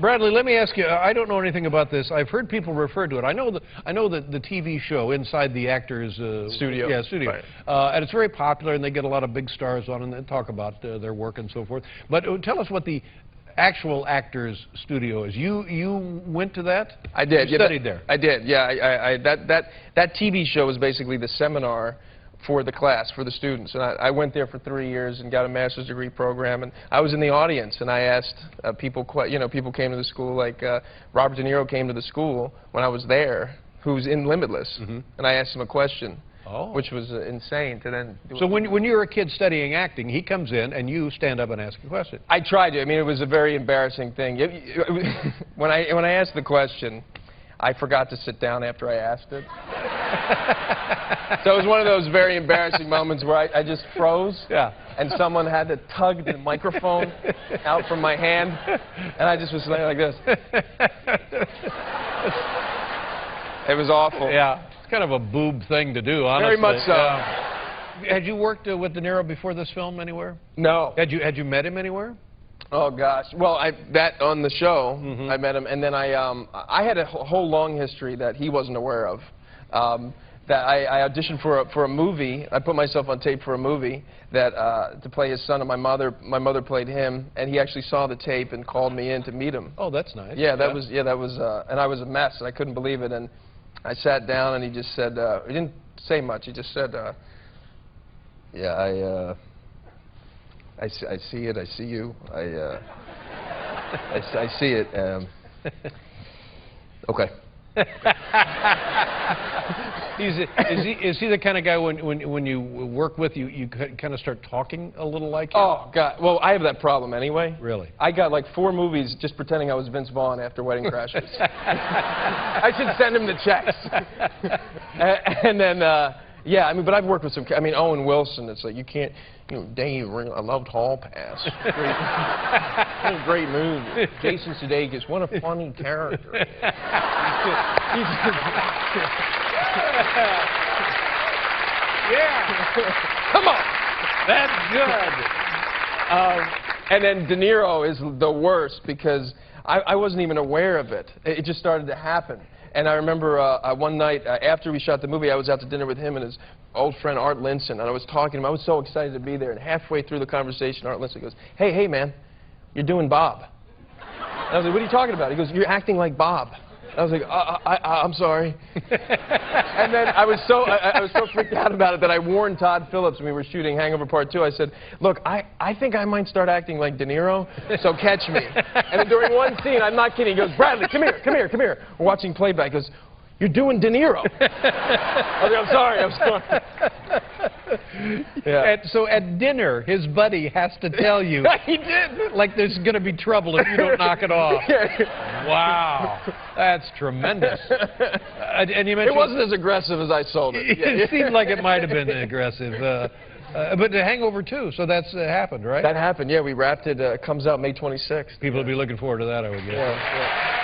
Bradley, let me ask you, I don't know anything about this. I've heard people refer to it. I know that the TV show Inside the Actors Studio. Yeah, studio. Right. And it's very popular, and they get a lot of big stars on, and they talk about their work and so forth. But tell us what the actual Actors Studio is. You went to that? I did. You studied there. I did. Yeah. That TV show was basically the seminar for the class, for the students. And I went there for 3 years and got a master's degree program. And I was in the audience, and I asked people came to the school, like Robert De Niro came to the school when I was there, who's in Limitless. Mm-hmm. And I asked him a question. Oh. Which was insane to then do. So when you were a kid studying acting, he comes in and you stand up and ask a question. I tried to. I mean, it was a very embarrassing thing. When I asked the question, I forgot to sit down after I asked it. So it was one of those very embarrassing moments where I just froze. Yeah. And someone had to tug the microphone out from my hand, and I just was like this. It was awful. Yeah. It's kind of a boob thing to do, honestly. Very much so. Had you worked with De Niro before this film anywhere? No. Had you met him anywhere? Oh gosh. Well, that on the show, Mm-hmm. I met him, and then I had a whole long history that he wasn't aware of. That I auditioned for a movie. I put myself on tape for a movie that to play his son, and my mother played him, and he actually saw the tape and called me in to meet him. Oh, that's nice. Yeah, that was and I was a mess, and I couldn't believe it. And I sat down, and he just said, he didn't say much. He just said, yeah, I see it. I see you. I see it. Okay. Is he the kind of guy when you work with you kind of start talking a little like him? Oh God! Well, I have that problem anyway. Really? I got like 4 movies just pretending I was Vince Vaughn after Wedding Crashers. I should send him the checks. And then yeah, I mean, but I've worked with some. I mean, Owen Wilson. It's like you can't. You know, Dave. I loved Hall Pass. What a great movie. Jason Sudeikis. What a funny character. Yeah. Come on. That's good. And then De Niro is the worst because I wasn't even aware of it. It just started to happen. And I remember one night after we shot the movie, I was out to dinner with him and his old friend Art Linson, and I was talking to him. I was so excited to be there. And halfway through the conversation, Art Linson goes, hey, man, you're doing Bob. And I was like, what are you talking about? He goes, you're acting like Bob. I was like, I'm sorry. And then I was so freaked out about it that I warned Todd Phillips when we were shooting Hangover Part 2. I said, look, I think I might start acting like De Niro, so catch me. And then during one scene, I'm not kidding, he goes, Bradley, come here. We're watching playback. He goes, you're doing De Niro. I was like, I'm sorry. Yeah. So at dinner, his buddy has to tell you. He did. Like there's going to be trouble if you don't knock it off. Wow. That's tremendous. And you mentioned... It wasn't as aggressive as I sold it. It seemed like it might have been aggressive. But the Hangover 2, so that's happened, right? That happened, yeah. We wrapped it. Comes out May 26th. People will be looking forward to that, I would guess. Yeah.